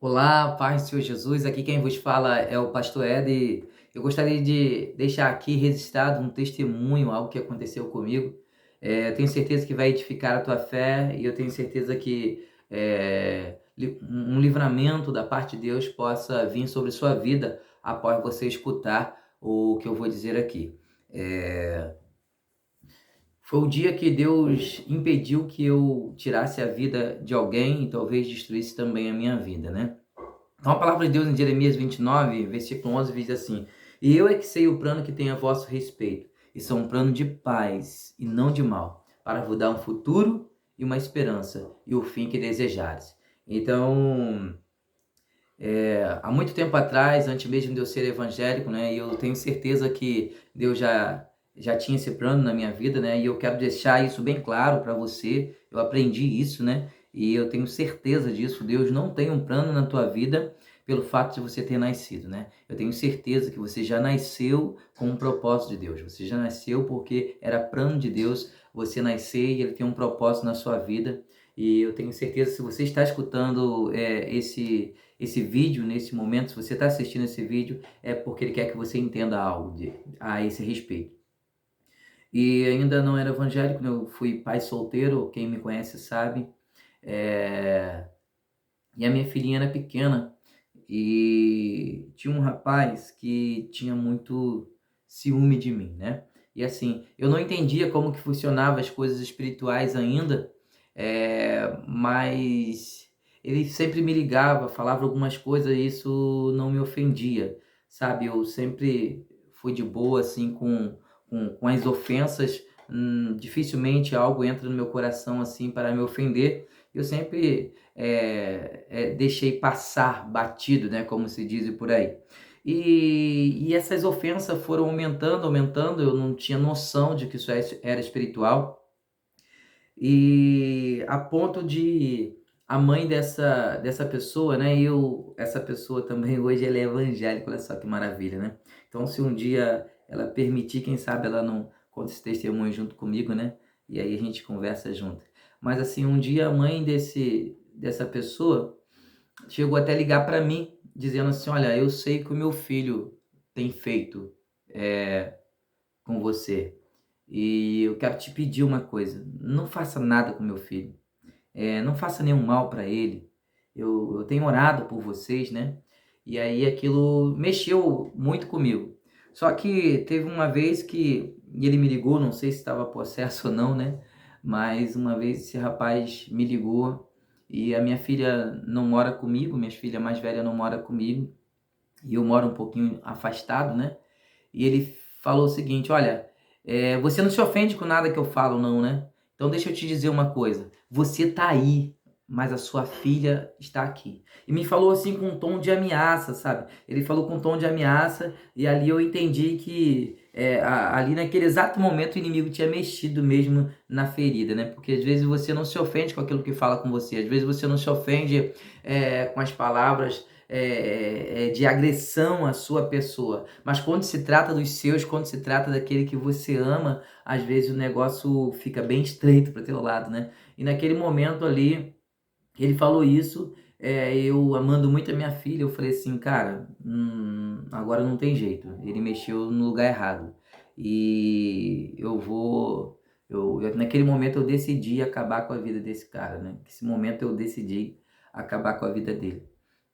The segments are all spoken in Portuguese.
Olá, paz do Senhor Jesus. Aqui quem vos fala é o pastor Ed. E eu gostaria de deixar aqui registrado um testemunho, algo que aconteceu comigo. Eu tenho certeza que vai edificar a tua fé e eu tenho certeza que um livramento da parte de Deus possa vir sobre sua vida após você escutar o que eu vou dizer aqui. É, Foi o dia que Deus impediu que eu tirasse a vida de alguém e talvez destruísse também a minha vida, né? Então a palavra de Deus em Jeremias 29, versículo 11, diz assim: E eu é que sei o plano que tenho a vosso respeito, e são um plano de paz e não de mal, para vos dar um futuro e uma esperança, e o fim que desejares. Então, há muito tempo atrás, antes mesmo de eu ser evangélico, né, e eu tenho certeza que Deus já tinha esse plano na minha vida, né, e eu quero deixar isso bem claro para você. Eu aprendi isso, né, e eu tenho certeza disso. Deus não tem um plano na tua vida pelo fato de você ter nascido, né? Eu tenho certeza que você já nasceu com um propósito de Deus. Você já nasceu porque era plano de Deus você nascer e Ele tem um propósito na sua vida. E eu tenho certeza, se você está escutando esse vídeo nesse momento, se você está assistindo esse vídeo, é porque ele quer que você entenda algo a esse respeito. E ainda não era evangélico, né? Eu fui pai solteiro, quem me conhece sabe. É... E a minha filhinha era pequena e tinha um rapaz que tinha muito ciúme de mim, né? E assim, eu não entendia como que funcionava as coisas espirituais ainda, mas ele sempre me ligava, falava algumas coisas e isso não me ofendia, sabe? Eu sempre fui de boa, assim, com as ofensas. Dificilmente algo entra no meu coração, assim, para me ofender. Eu sempre deixei passar batido, né? Como se diz por aí. E essas ofensas foram aumentando, aumentando. Eu não tinha noção de que isso era espiritual. E a ponto de a mãe dessa pessoa, né? Essa pessoa também hoje ela é evangélica, olha só que maravilha, né? Então, se um dia ela permitir, quem sabe ela não conta esse testemunho junto comigo, né? E aí a gente conversa junto. Mas assim, um dia a mãe dessa pessoa chegou até a ligar para mim, dizendo assim: Olha, eu sei que o meu filho tem feito com você. E eu quero te pedir uma coisa: não faça nada com meu filho, não faça nenhum mal para ele. Eu tenho orado por vocês, né? E aí aquilo mexeu muito comigo. Só que teve uma vez que ele me ligou, não sei se estava possesso ou não, né? Mas uma vez esse rapaz me ligou e a minha filha não mora comigo, minha filha mais velha não mora comigo, e eu moro um pouquinho afastado, né? E ele falou o seguinte: Olha, você não se ofende com nada que eu falo, não, né? Então deixa eu te dizer uma coisa. Você tá aí, mas a sua filha está aqui. E me falou assim com um tom de ameaça, sabe? Ele falou com um tom de ameaça e ali eu entendi que ali naquele exato momento o inimigo tinha mexido mesmo na ferida, né? Porque às vezes você não se ofende com aquilo que fala com você, às vezes você não se ofende com as palavras de agressão à sua pessoa. Mas quando se trata dos seus, quando se trata daquele que você ama, às vezes o negócio fica bem estreito para o teu lado, né? E naquele momento ali, ele falou isso, eu amando muito a minha filha, eu falei assim, cara, agora não tem jeito. Ele mexeu no lugar errado. E naquele momento eu decidi acabar com a vida desse cara, né? Nesse momento eu decidi acabar com a vida dele.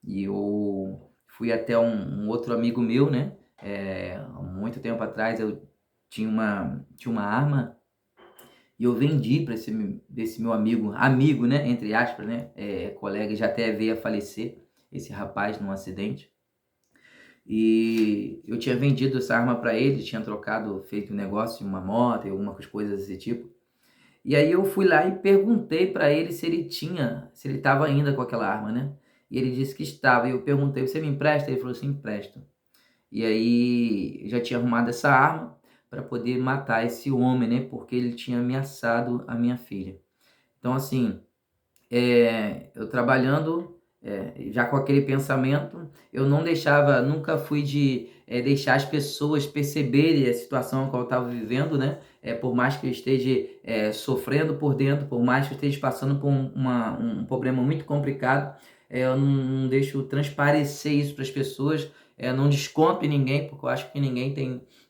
E eu fui até um outro amigo meu, né? Há muito tempo atrás eu tinha uma arma e eu vendi para desse meu amigo, né? Entre aspas, né? Colega, já até veio a falecer, esse rapaz num acidente. E eu tinha vendido essa arma para ele, tinha trocado, feito um negócio em uma moto e algumas coisas desse tipo. E aí eu fui lá e perguntei para ele se ele estava ainda com aquela arma, né? E ele disse que estava. E eu perguntei: Você me empresta? Ele falou assim: Empresto. E aí eu já tinha arrumado essa arma para poder matar esse homem, né? Porque ele tinha ameaçado a minha filha. Então, assim, eu trabalhando, já com aquele pensamento, eu não deixava, nunca fui de deixar as pessoas perceberem a situação que eu estava vivendo, né? Por mais que eu esteja sofrendo por dentro, por mais que eu esteja passando por um problema muito complicado, eu não deixo transparecer isso para as pessoas, não desconto em ninguém, porque eu acho que ninguém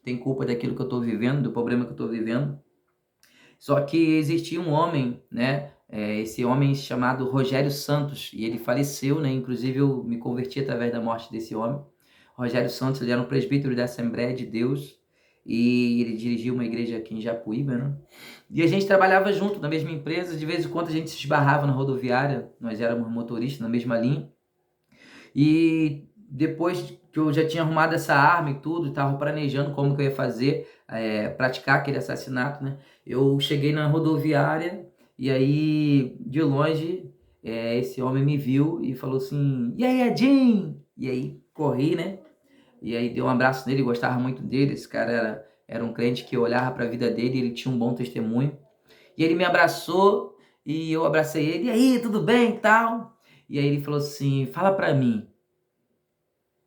tem culpa daquilo que eu estou vivendo, do problema que eu estou vivendo. Só que existia um homem, né? Esse homem chamado Rogério Santos, e ele faleceu, né? Inclusive eu me converti através da morte desse homem. Rogério Santos, ele era um presbítero da Assembleia de Deus e ele dirigia uma igreja aqui em Japuíba, né? E a gente trabalhava junto na mesma empresa, de vez em quando a gente se esbarrava na rodoviária, nós éramos motoristas na mesma linha. E depois que eu já tinha arrumado essa arma e tudo, estava planejando como que eu ia fazer, praticar aquele assassinato, né? Eu cheguei na rodoviária e aí, de longe, esse homem me viu e falou assim, e aí, Edinho? E aí, corri, né? E aí dei um abraço nele, gostava muito dele, esse cara era um crente que olhava para a vida dele, ele tinha um bom testemunho. E ele me abraçou e eu abracei ele, e aí, tudo bem e tal? E aí ele falou assim, fala para mim,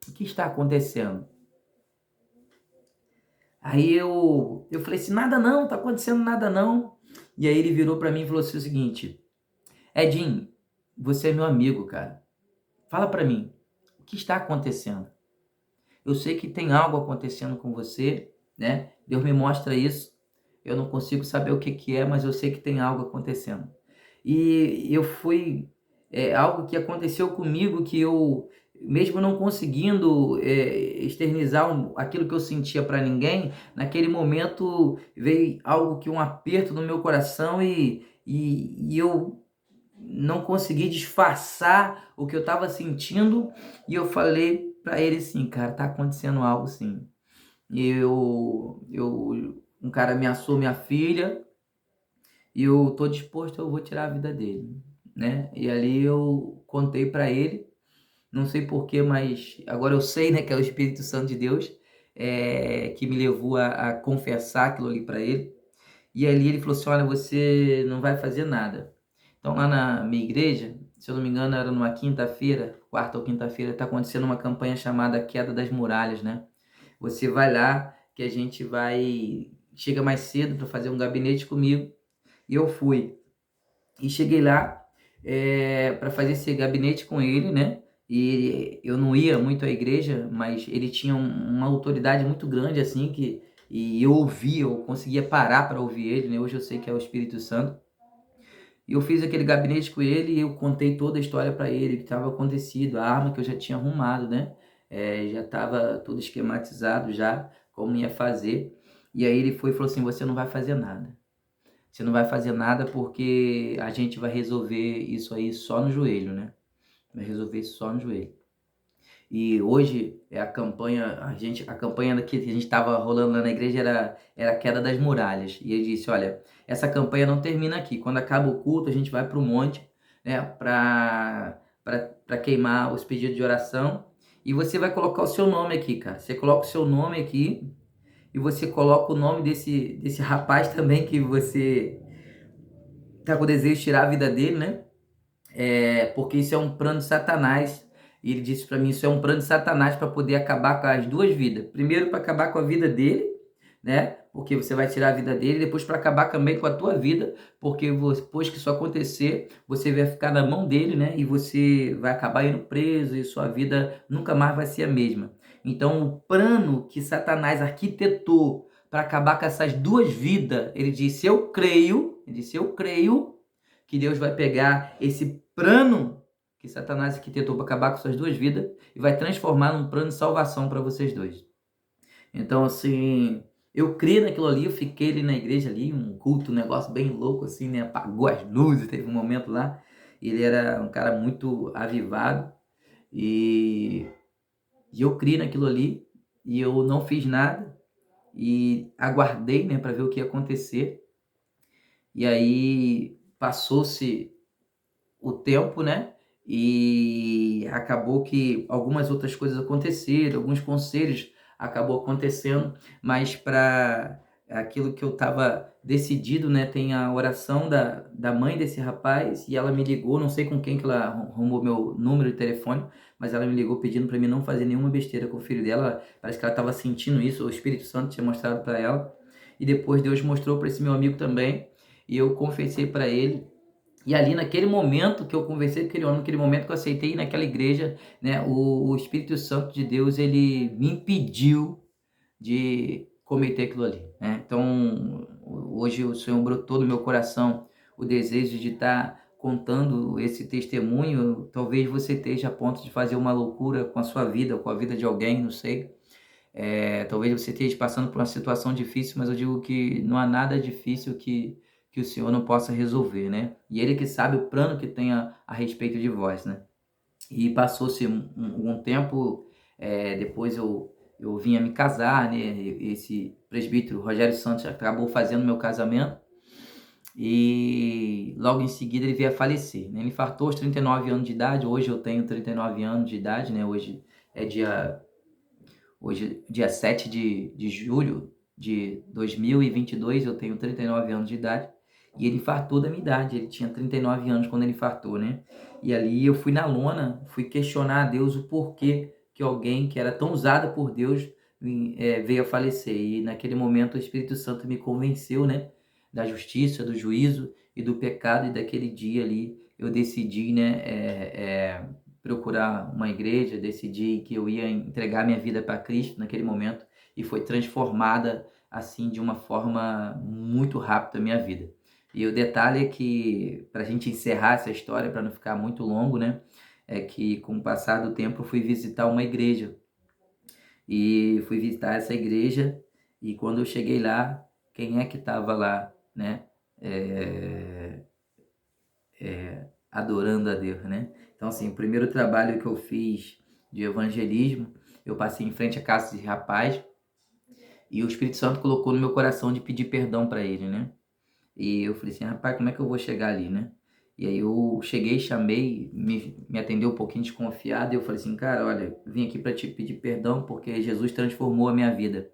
o que está acontecendo? Aí eu falei assim, nada não, tá acontecendo nada não. E aí ele virou para mim e falou assim o seguinte, Edinho, você é meu amigo, cara. Fala para mim, o que está acontecendo? Eu sei que tem algo acontecendo com você, né? Deus me mostra isso. Eu não consigo saber o que que é, mas eu sei que tem algo acontecendo. E eu fui algo que aconteceu comigo que eu, mesmo não conseguindo externizar aquilo que eu sentia para ninguém, naquele momento veio algo que um aperto no meu coração e eu não consegui disfarçar o que eu estava sentindo e eu falei para ele assim, cara, tá acontecendo algo sim. Um cara ameaçou minha filha e eu tô disposto, eu vou tirar a vida dele, né? E ali eu contei para ele, não sei porquê, mas agora eu sei, né, que é o Espírito Santo de Deus que me levou a confessar aquilo ali para ele. E ali ele falou assim, olha, você não vai fazer nada. Então lá na minha igreja, se eu não me engano, era numa quinta-feira, quarta ou quinta-feira, está acontecendo uma campanha chamada Queda das Muralhas, né? Você vai lá, que a gente vai... Chega mais cedo para fazer um gabinete comigo. E eu fui. E cheguei lá para fazer esse gabinete com ele, né? E eu não ia muito à igreja, mas ele tinha uma autoridade muito grande, assim, e eu ouvia, eu conseguia parar para ouvir ele, né? Hoje eu sei que é o Espírito Santo. E eu fiz aquele gabinete com ele e eu contei toda a história para ele, o que estava acontecido, a arma que eu já tinha arrumado, né? Já estava tudo esquematizado já, como ia fazer. E aí ele foi e falou assim, você não vai fazer nada. Você não vai fazer nada porque a gente vai resolver isso aí só no joelho, né? Vai resolver isso só no joelho. E hoje a campanha, a campanha que a gente estava rolando lá na igreja era a queda das muralhas. E ele disse, olha, essa campanha não termina aqui. Quando acaba o culto, a gente vai para o monte, né, para queimar os pedidos de oração. E você vai colocar o seu nome aqui, cara. Você coloca o seu nome aqui e você coloca o nome desse rapaz também que você tá com o desejo de tirar a vida dele, né? Porque isso é um plano de Satanás. E ele disse para mim, isso é um plano de Satanás para poder acabar com as duas vidas. Primeiro para acabar com a vida dele, né? Porque você vai tirar a vida dele, depois para acabar também com a tua vida, porque depois que isso acontecer, você vai ficar na mão dele, né? E você vai acabar indo preso e sua vida nunca mais vai ser a mesma. Então, o plano que Satanás arquitetou para acabar com essas duas vidas, ele disse, eu creio que Deus vai pegar esse plano que Satanás aqui tentou para acabar com suas duas vidas e vai transformar num plano de salvação para vocês dois. Então, assim, eu criei naquilo ali, eu fiquei ali na igreja ali, um culto, um negócio bem louco, assim, né? Apagou as luzes, teve um momento lá. Ele era um cara muito avivado e, e eu criei naquilo ali e eu não fiz nada e aguardei, né, para ver o que ia acontecer. E aí passou-se o tempo, né? E acabou que algumas outras coisas aconteceram, alguns conselhos acabou acontecendo, mas para aquilo que eu estava decidido, né? Tem a oração da mãe desse rapaz e ela me ligou, não sei com quem que ela arrumou meu número de telefone, mas ela me ligou pedindo para mim não fazer nenhuma besteira com o filho dela. Parece que ela estava sentindo isso, o Espírito Santo tinha mostrado para ela. E depois Deus mostrou para esse meu amigo também, e eu confessei para ele E ali naquele momento que eu conversei com aquele homem, naquele momento que eu aceitei naquela igreja, né, o Espírito Santo de Deus, ele me impediu de cometer aquilo ali, né? Então, hoje o Senhor brotou no meu coração o desejo de estar contando esse testemunho. Talvez você esteja a ponto de fazer uma loucura com a sua vida, com a vida de alguém, não sei. Talvez você esteja passando por uma situação difícil, mas eu digo que não há nada difícil que o Senhor não possa resolver, né? E Ele que sabe o plano que tem a respeito de vós, né? E passou-se um tempo, depois eu vim a me casar, né? Esse presbítero Rogério Santos acabou fazendo meu casamento e logo em seguida ele veio a falecer, né? Ele infartou aos 39 anos de idade. Hoje eu tenho 39 anos de idade, né? É dia, hoje, dia 7 de julho de 2022, eu tenho 39 anos de idade. E ele infartou da minha idade, ele tinha 39 anos quando ele infartou, né? E ali eu fui na lona, fui questionar a Deus o porquê que alguém que era tão usada por Deus veio a falecer. E naquele momento o Espírito Santo me convenceu, né? Da justiça, do juízo e do pecado. E daquele dia ali eu decidi, né? Procurar uma igreja, decidi que eu ia entregar minha vida para Cristo naquele momento. E foi transformada assim de uma forma muito rápida a minha vida. E o detalhe é que, para a gente encerrar essa história, para não ficar muito longo, né? É que com o passar do tempo eu fui visitar uma igreja. E fui visitar essa igreja, e quando eu cheguei lá, quem é que estava lá, né? É, Adorando a Deus, né? Então, assim, o primeiro trabalho que eu fiz de evangelismo, eu passei em frente à casa de rapaz, e o Espírito Santo colocou no meu coração de pedir perdão para ele, né? E eu falei assim, rapaz, como é que eu vou chegar ali, né? E aí eu cheguei, chamei, me atendeu um pouquinho desconfiado, e eu falei assim, cara, olha, vim aqui para te pedir perdão porque Jesus transformou a minha vida.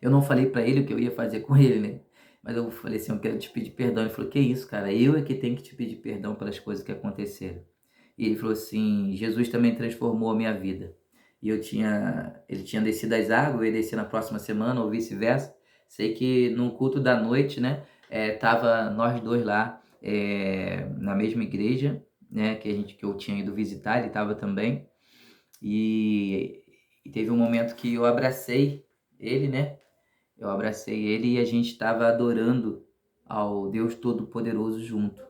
Eu não falei para ele o que eu ia fazer com ele, né? Mas eu falei assim, eu quero te pedir perdão. Ele falou, que isso, cara? Eu é que tenho que te pedir perdão pelas coisas que aconteceram. E ele falou assim, Jesus também transformou a minha vida. E ele tinha descido as águas, eu ia descer na próxima semana, ou vice-versa. Sei que no culto da noite, né, tava nós dois lá, na mesma igreja, né, que eu tinha ido visitar, ele tava também. E teve um momento que eu abracei ele, né? Eu abracei ele e a gente estava adorando ao Deus Todo-Poderoso junto.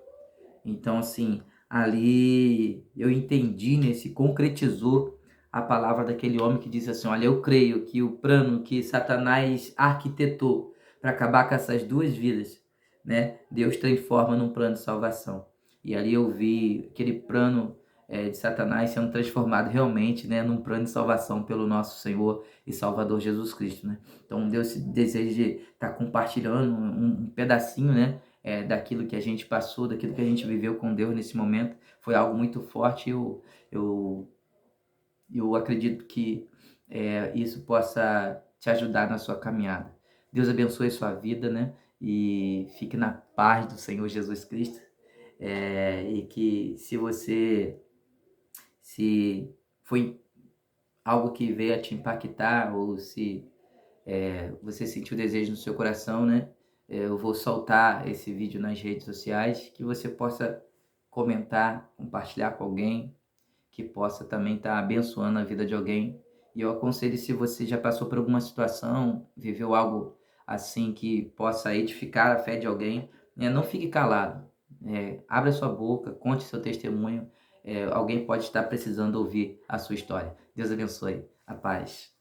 Então, assim, ali eu entendi, né, se concretizou a palavra daquele homem que disse assim, olha, eu creio que o plano que Satanás arquitetou para acabar com essas duas vidas, né, Deus transforma num plano de salvação. E ali eu vi aquele plano de Satanás sendo transformado realmente, né, num plano de salvação pelo nosso Senhor e Salvador Jesus Cristo, né. Então Deus deseja de estar compartilhando um pedacinho, né, daquilo que a gente passou, daquilo que a gente viveu com Deus nesse momento. Foi algo muito forte. Eu, eu acredito que isso possa te ajudar na sua caminhada. Deus abençoe a sua vida, né? E fique na paz do Senhor Jesus Cristo. E que se foi algo que veio a te impactar, ou se você sentiu desejo no seu coração, né? Eu vou soltar esse vídeo nas redes sociais, que você possa comentar, compartilhar com alguém, que possa também estar abençoando a vida de alguém. E eu aconselho, se você já passou por alguma situação, viveu algo assim que possa edificar a fé de alguém, né? Não fique calado. Abra sua boca, conte seu testemunho. Alguém pode estar precisando ouvir a sua história. Deus abençoe. A paz.